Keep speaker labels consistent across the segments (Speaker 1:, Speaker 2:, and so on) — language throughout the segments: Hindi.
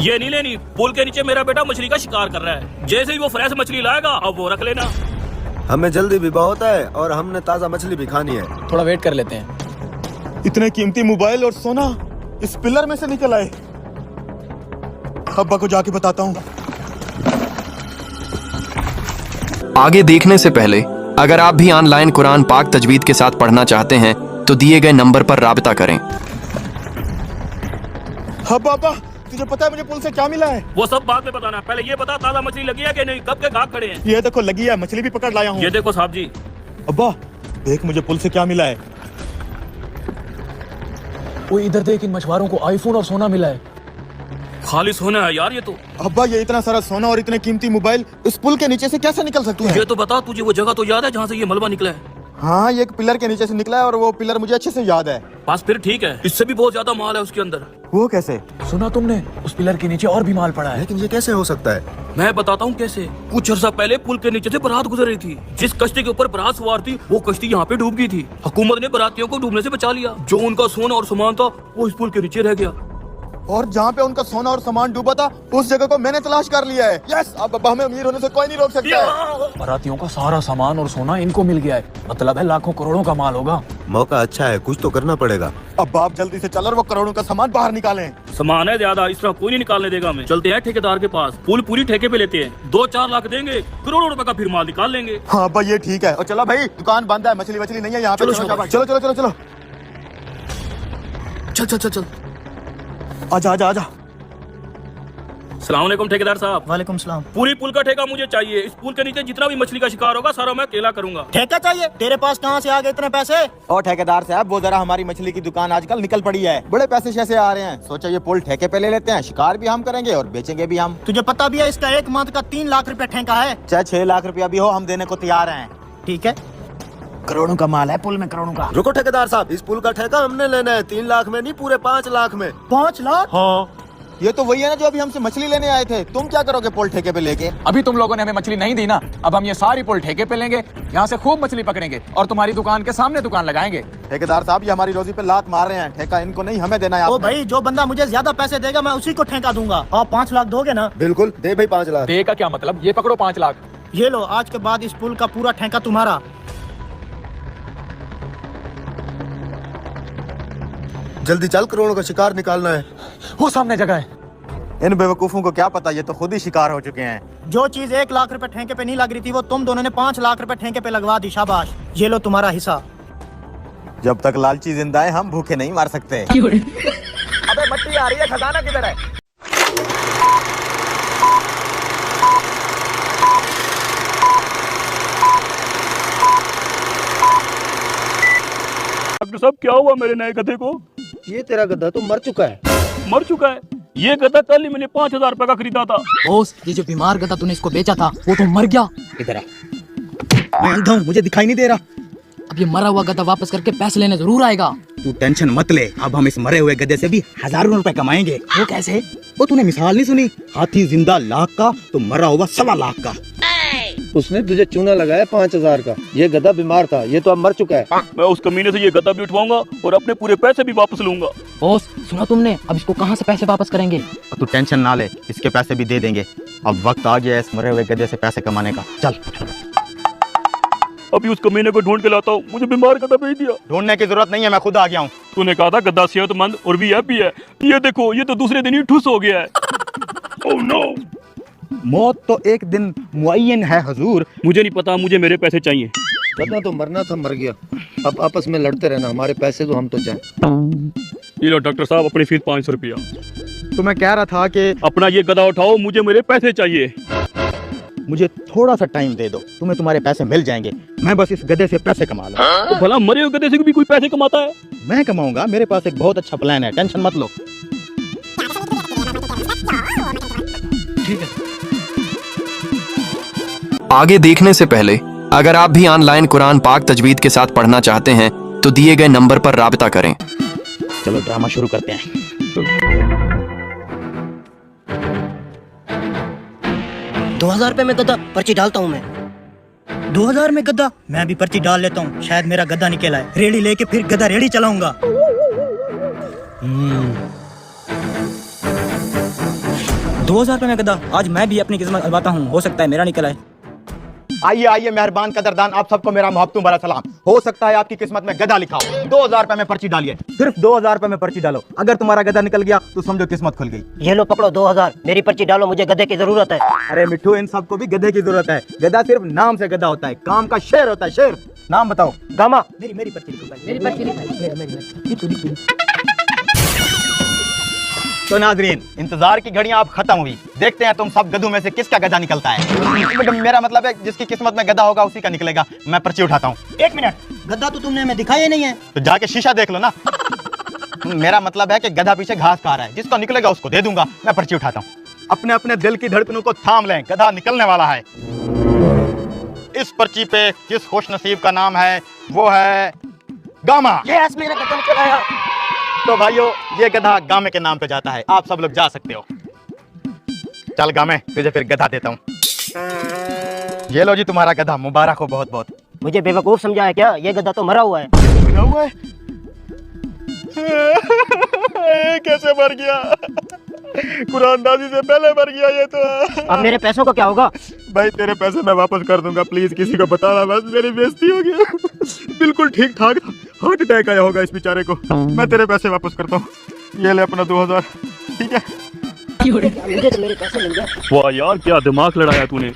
Speaker 1: ये नहीं लेनी। पुल के नीचे मेरा बेटा मछली का शिकार कर रहा है। जैसे ही वो फ्रेश मछली लाएगा अब वो रख लेना।
Speaker 2: हमें जल्दी भी बहुत है और हमने ताज़ा मछली भी खानी है।
Speaker 3: थोड़ा वेट कर लेते हैं।
Speaker 4: इतने कीमती मोबाइल और सोना इस पिलर में से निकल आए। अब्बा को जाके बताता हूँ।
Speaker 5: आगे देखने से पहले अगर आप भी ऑनलाइन कुरान पाक तजवीद के साथ पढ़ना चाहते हैं तो दिए गए नंबर पर राब्ता करें।
Speaker 4: अब्बा तुझे पता है मुझे पुल से क्या मिला है?
Speaker 1: वो सब बाद में बताना, पहले ये बता ताज़ा मछली लगी है कि नहीं, कब के घाट खड़े हैं।
Speaker 4: ये देखो लगी है, मछली भी पकड़ लाया हूँ।
Speaker 1: ये देखो साहब जी।
Speaker 4: अब्बा देख मुझे पुल से क्या मिला है।
Speaker 3: वो इधर देख, इन मछुआरों को आईफोन और सोना मिला है।
Speaker 1: खाली सोना है यार ये तो।
Speaker 4: अब्बा ये इतना सारा सोना और इतने कीमती मोबाइल इस पुल के नीचे से कैसे निकल सकती है?
Speaker 1: ये तो बता, तुझे वो जगह तो याद है जहाँ से ये मलबा निकला है?
Speaker 4: हाँ ये एक पिलर के नीचे से निकला है और वो पिलर मुझे अच्छे से याद है।
Speaker 1: बस फिर ठीक है, इससे भी बहुत ज्यादा माल है उसके अंदर।
Speaker 4: वो कैसे?
Speaker 3: सुना तुमने, उस पिलर के नीचे और भी माल पड़ा है।
Speaker 2: लेकिन ये कैसे हो सकता है?
Speaker 1: मैं बताता हूँ कैसे। कुछ अर्सा पहले पुल के नीचे से बारात गुजर रही थी। जिस कश्ती के ऊपर बारात सवार थी वो कश्ती यहाँ पे डूब गई थी। हुकूमत ने बारातियों को डूबने से बचा लिया। जो उनका सोना और सामान था वो इस पुल के नीचे रह गया।
Speaker 4: और जहाँ पे उनका सोना और सामान डूबा था उस जगह को मैंने तलाश कर लिया है। यस, अब अब्बा हमें अमीर होने से कोई नहीं रोक सकता है।
Speaker 3: बारातियों का सारा सामान और सोना इनको मिल गया है। मतलब है लाखों करोड़ों का माल होगा।
Speaker 2: मौका अच्छा है, कुछ तो करना पड़ेगा।
Speaker 4: अब आप जल्दी से चल और वो करोड़ों का सामान बाहर निकालें।
Speaker 1: सामान है ज्यादा, इस तरह कोई नहीं निकालने देगा हमें। चलते हैं ठेकेदार के पास, पुल पूरी ठेके पे लेते हैं। 2-4 लाख देंगे, करोड़ों रुपए का फिर माल निकाल लेंगे।
Speaker 4: हाँ अब्बा ये ठीक है। और चलो भाई, दुकान बंद है, मछली वछली नहीं है यहाँ पे। चलो चलो चलो चलो
Speaker 1: चल चल चल चल।
Speaker 4: आजा आजा आजा।
Speaker 1: सलाम अलैकुम ठेकेदार साहब।
Speaker 6: वालेकुम सलाम।
Speaker 1: पूरी पुल का ठेका मुझे चाहिए। इस पुल के नीचे जितना भी मछली का शिकार होगा सारा मैं अकेला करूंगा।
Speaker 6: ठेका चाहिए? तेरे पास कहाँ से आ गए इतने पैसे?
Speaker 4: और ठेकेदार साहब वो जरा हमारी मछली की दुकान आजकल निकल पड़ी है। बड़े पैसे शैसे आ रहे हैं। सोचा ये पुल ठेके पे ले लेते हैं, शिकार भी हम करेंगे और बेचेंगे भी हम।
Speaker 6: तुझे पता भी है इसका एक मंथ का 3 लाख रुपया ठेका है।
Speaker 4: चाहे 6 लाख रुपया भी हो हम देने को तैयार हैं।
Speaker 6: ठीक है, करोड़ों का माल है पुल में, करोड़ों का।
Speaker 2: रुको ठेकेदार साहब, इस पुल का ठेका हमने लेना है 3 लाख में नहीं, पूरे 5 लाख में।
Speaker 6: 5 लाख?
Speaker 1: हाँ
Speaker 4: ये तो वही है ना जो अभी हमसे मछली लेने आए थे। तुम क्या करोगे पुल ठेके पे लेके?
Speaker 3: अभी तुम लोगों ने हमें मछली नहीं दी ना, अब हम ये सारी पुल ठेके पे लेंगे, यहाँ से खूब मछली पकड़ेंगे और तुम्हारी दुकान के सामने दुकान लगाएंगे।
Speaker 4: ठेकेदार साहब ये हमारी रोजी पे लात मार रहे हैं। ठेका इनको नहीं, हमें देना है।
Speaker 6: ओ भाई, जो बंदा मुझे ज्यादा पैसे देगा मैं उसी को ठेका दूंगा। आप 5 लाख दोगे ना?
Speaker 2: बिल्कुल दे भाई 5 लाख।
Speaker 3: दे का क्या मतलब? ये पकड़ो 5 लाख।
Speaker 6: ये लो, आज के बाद इस पुल का पूरा ठेका तुम्हारा।
Speaker 2: जल्दी चल, करोड़ों का शिकार निकालना है।
Speaker 3: वो सामने जगह है।
Speaker 4: इन बेवकूफों को क्या पता, ये तो खुद ही शिकार हो चुके हैं।
Speaker 6: जो चीज 1 लाख रुपए ठेके पे नहीं लग रही थी वो तुम दोनों ने 5 लाख रुपए ठेके पे लगवा दी। शाबाश, ये लो तुम्हारा हिस्सा।
Speaker 4: जब तक लालची जिंदा है हम भूखे नहीं मार सकते।
Speaker 3: अबे मट्टी आ रही है, खजाना किधर है?
Speaker 1: डॉक्टर साहब क्या हुआ मेरे नए गधे को?
Speaker 6: ये तेरा गधा तो मर चुका है।
Speaker 1: मर चुका है? ये गधा कल ही मैंने 5000 रुपए का खरीदा था।
Speaker 7: बॉस, ये जो बीमार गधा तूने इसको बेचा था वो तो मर गया।
Speaker 6: इधर आ। मैं अंधा हूँ, मुझे दिखाई नहीं दे रहा।
Speaker 7: अब ये मरा हुआ गधा वापस करके पैसे लेने जरूर आएगा।
Speaker 6: तू टेंशन मत ले, अब हम इस मरे हुए गधे से भी हजारों रुपए कमाएंगे।
Speaker 7: वो कैसे?
Speaker 6: वो तूने मिसाल नहीं सुनी? हाथी जिंदा लाख का तो मरा हुआ 1.25 लाख का।
Speaker 8: उसने तुझे चूना लगाया 5000 का। ये गधा बीमार था, ये तो अब मर चुका है।
Speaker 1: मैं उस कमीने से ये गधा भी उठवाऊंगा और अपने पूरे पैसे भी वापस लूंगा।
Speaker 7: बॉस सुना तुमने? अब इसको कहाँ से पैसे वापस करेंगे?
Speaker 4: तू टेंशन ना ले, इसके पैसे भी दे देंगे। अब वक्त आ गया है इस मरे हुए गधे से पैसे कमाने का। चल
Speaker 1: अभी उस कमीने को ढूंढ के लाता हूँ। मुझे बीमार गधा भेज दिया।
Speaker 4: ढूंढने की जरूरत नहीं है, मैं खुद आ गया हूँ।
Speaker 1: तूने कहा था गधा सेहतमंद और वीआईपी है। ये देखो, ये तो दूसरे दिन ही ठुस हो गया है। Oh no!
Speaker 6: मौत तो एक दिन मुअय्यन है हुजूर।
Speaker 1: मुझे नहीं पता, मुझे मेरे पैसे चाहिए।
Speaker 8: गधा तो मरना था, मर गया। अब आपस में लड़ते रहना, हमारे पैसे तो हम तो चाहे।
Speaker 1: ये लो डॉक्टर साहब, अपनी फीस 500 रुपया।
Speaker 4: तो मैं कह रहा था कि
Speaker 1: अपना ये गधा उठाओ, मुझे मेरे पैसे चाहिए।
Speaker 6: मुझे थोड़ा सा टाइम दे दो, तुम्हें तुम्हारे पैसे मिल जाएंगे। मैं बस इस गधे से पैसे कमा लूं।
Speaker 1: तो भला मरे हुए गधे से भी कोई पैसे कमाता है?
Speaker 6: मैं कमाऊंगा, मेरे पास एक बहुत अच्छा प्लान है, टेंशन मत लो।
Speaker 7: ठीक है।
Speaker 5: आगे देखने से पहले अगर आप भी ऑनलाइन कुरान पाक तजवीद के साथ पढ़ना चाहते हैं तो दिए गए नंबर पर राब्ता करें।
Speaker 6: चलो ड्रामा शुरू करते हैं।
Speaker 9: 2000 रुपए में गद्दा पर्ची डालता हूँ मैं।
Speaker 6: 2000 में गद्दा? मैं भी पर्ची डाल लेता हूँ, शायद मेरा गद्दा निकल आए। रेडी लेके फिर गद्दा रेडी चलाऊंगा।
Speaker 7: 2000 रुपए में गधा। आज मैं भी अपनी किस्मत आजमाता हूँ, हो सकता है मेरा निकल आए।
Speaker 4: आइए आइए मेहरबान कदरदान, आप सबको मेरा मोहब्बतों भरा सलाम। हो सकता है आपकी किस्मत में गधा लिखा हो। 2000 रुपए में पर्ची डालिए, सिर्फ 2000 रुपए में पर्ची डालो। अगर तुम्हारा गधा निकल गया तो समझो किस्मत खुल गई।
Speaker 9: ये लो पकड़ो 2000, मेरी पर्ची डालो, मुझे गधे की जरूरत है।
Speaker 4: अरे मिट्टू, इन सबको भी गधे की जरूरत है। गधा सिर्फ नाम से गधा होता है, काम का शेर होता है, शेर। नाम बताओ।
Speaker 9: गामा।
Speaker 7: मेरी पर्ची लिखो भाई, मेरी पर्ची लिखो।
Speaker 4: तो नाजरीन, इंतजार की घड़ियां अब खत्म हुई। देखते हैं तुम सब गधों में से किसका गधा निकलता है। मेरा मतलब है जिसकी किस्मत में गधा होगा उसी का निकलेगा। मैं पर्ची उठाता हूँ।
Speaker 9: 1 मिनट, गधा तो तुमने हमें दिखाया नहीं है।
Speaker 4: तो जाके शीशा देख लो ना। मेरा मतलब है कि गधा पीछे घास खा रहा है, जिसको निकलेगा उसको दे दूंगा। मैं पर्ची उठाता हूँ। अपने अपने दिल की धड़कनों को थाम लें, गधा निकलने वाला है। इस पर्ची पे जिस खुश नसीब का नाम है वो है गामा।
Speaker 9: यस, मेरा गधा निकल आया।
Speaker 4: तो भाइयों, ये गधा गामे के नाम पे जाता है। आप सब लोग जा सकते हो। चल गामे, तुझे फिर गधा देता हूँ। ये लो जी तुम्हारा गधा, मुबारक हो बहुत बहुत।
Speaker 9: मुझे बेवकूफ समझा है क्या? ये गधा तो मरा हुआ है।
Speaker 4: मरा हुआ है? कैसे मर गया? कुरानदाजी से पहले मर गया ये तो।
Speaker 9: अब मेरे पैसों का क्या होगा?
Speaker 4: भाई तेरे पैसे मैं वापस कर दूंगा, प्लीज किसी को बताना, बस मेरी बेइज्जती हो गया। बिल्कुल ठीक ठाक हार्ट अटैक आया होगा इस बेचारे को। मैं तेरे पैसे वापस करता हूँ। ये ले अपना 2000, ठीक है?
Speaker 9: मुझे तो मेरे पैसे मिल गए।
Speaker 1: वाह यार, क्या दिमाग लड़ाया तूने।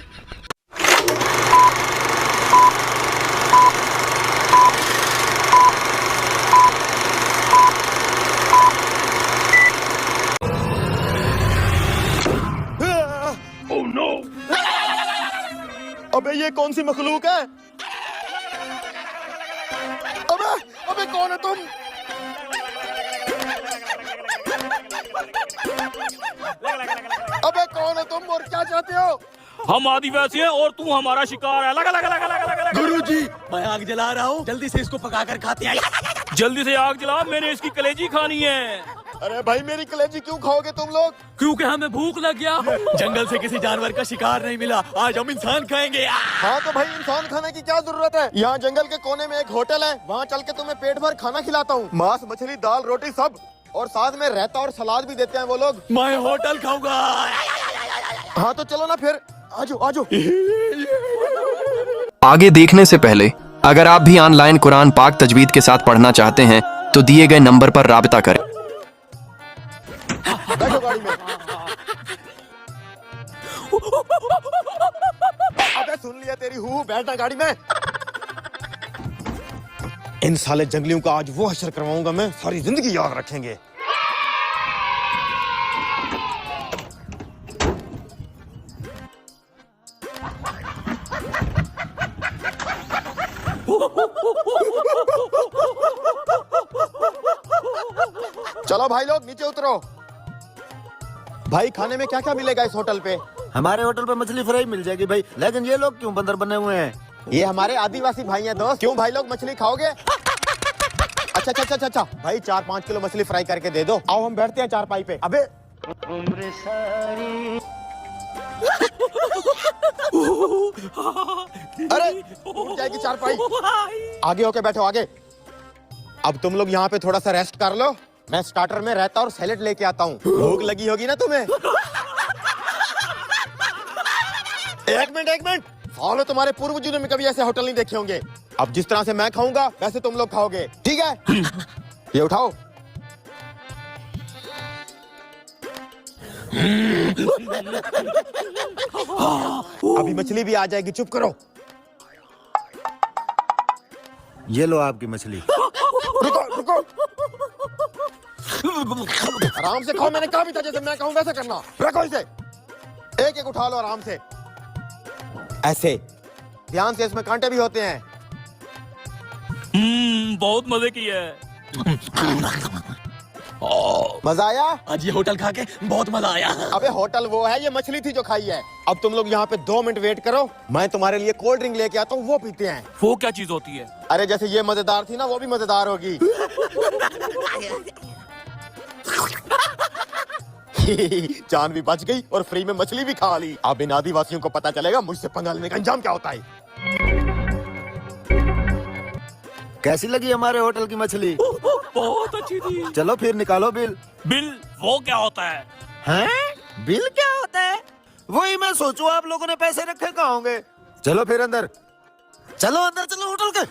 Speaker 4: अबे ये कौन सी मखलूक है? अबे अबे कौन है तुम? अबे कौन है तुम और क्या चाहते हो?
Speaker 1: हम आदिवासी हैं और तू हमारा शिकार है। लगा लगा लगा लगा लगा।
Speaker 2: गुरुजी, मैं आग जला रहा हूँ, जल्दी से इसको पका कर खाते हैं।
Speaker 1: जल्दी से आग जला, मैंने इसकी कलेजी खानी है।
Speaker 4: अरे भाई मेरी कलेजी क्यों खाओगे तुम लोग?
Speaker 2: क्योंकि हमें भूख लग गया। जंगल से किसी जानवर का शिकार नहीं मिला, आज हम इंसान खाएंगे।
Speaker 4: हाँ तो भाई इंसान खाने की क्या जरूरत है? यहाँ जंगल के कोने में एक होटल है, वहाँ चल के तुम्हें पेट भर खाना खिलाता हूँ। मांस, मछली, दाल, रोटी सब, और साथ में रायता और सलाद भी देते हैं वो लोग।
Speaker 2: मैं होटल खाऊंगा।
Speaker 4: हाँ तो चलो ना फिर, आजो आजो।
Speaker 5: आगे देखने से पहले अगर आप भी ऑनलाइन कुरान पाक तजवीद के साथ पढ़ना चाहते हैं तो दिए गए नंबर पर राबिता करें।
Speaker 4: बैठो गाड़ी में। अबे सुन लिया तेरी हूँ, बैठना गाड़ी में। इन साले जंगलियों का आज वो हशर करवाऊंगा मैं, सारी जिंदगी याद रखेंगे। चलो भाई लोग नीचे उतरो। भाई खाने में क्या क्या मिलेगा इस होटल पे?
Speaker 2: हमारे होटल पे मछली फ्राई मिल जाएगी भाई, लेकिन ये लोग क्यों बंदर बने हुए हैं?
Speaker 4: ये हमारे आदिवासी भाई हैं दोस्त। क्यों भाई लोग मछली खाओगे? अच्छा अच्छा अच्छा अच्छा भाई 4-5 किलो मछली फ्राई करके दे दो। आओ हम बैठते हैं चारपाई पे। अबे अरे उठ जाएगी चारपाई। आगे होके बैठो आगे। अब तुम लोग यहाँ पे थोड़ा सा रेस्ट कर लो, मैं स्टार्टर में रायता और सैलेड लेके आता हूँ। भूख लगी होगी ना तुम्हें? एक मिनट, फॉलो, तुम्हारे पूर्वजों में कभी ऐसे होटल नहीं देखे होंगे। अब जिस तरह से मैं खाऊंगा वैसे तुम लोग खाओगे, ठीक है? ये उठाओ। अभी मछली भी आ जाएगी, चुप करो।
Speaker 2: ये लो आपकी मछली।
Speaker 4: रुको रुको, आराम से खाओ। मैंने कहा भी था जैसे मैं कहूं वैसे करना। रखो इसे, एक एक उठा लो आराम से, ऐसे ध्यान से। इसमें कांटे भी होते हैं।
Speaker 1: बहुत मजे की है।
Speaker 4: मजा आया?
Speaker 2: आज ये होटल खा के बहुत मजा आया।
Speaker 4: अबे होटल वो है, ये मछली थी जो खाई है। अब तुम लोग यहाँ पे 2 मिनट वेट करो, मैं तुम्हारे लिए कोल्ड ड्रिंक लेके आता हूँ, वो पीते हैं।
Speaker 1: वो क्या चीज होती है?
Speaker 4: अरे जैसे ये मजेदार थी ना, वो भी मजेदार होगी। जान भी बच गई और फ्री में मछली भी खा ली। अब इन आदिवासियों को पता चलेगा मुझसे पंगा लेने का अंजाम क्या होता है।
Speaker 2: कैसी लगी हमारे होटल की मछली?
Speaker 1: बहुत अच्छी थी।
Speaker 2: चलो फिर निकालो बिल।
Speaker 1: बिल वो क्या होता है?
Speaker 2: हैं?
Speaker 10: बिल क्या होता है? वही मैं सोचूं आप लोगों ने पैसे रखे कहाँ होंगे। चलो फिर अंदर चलो, अंदर चलो होटल के।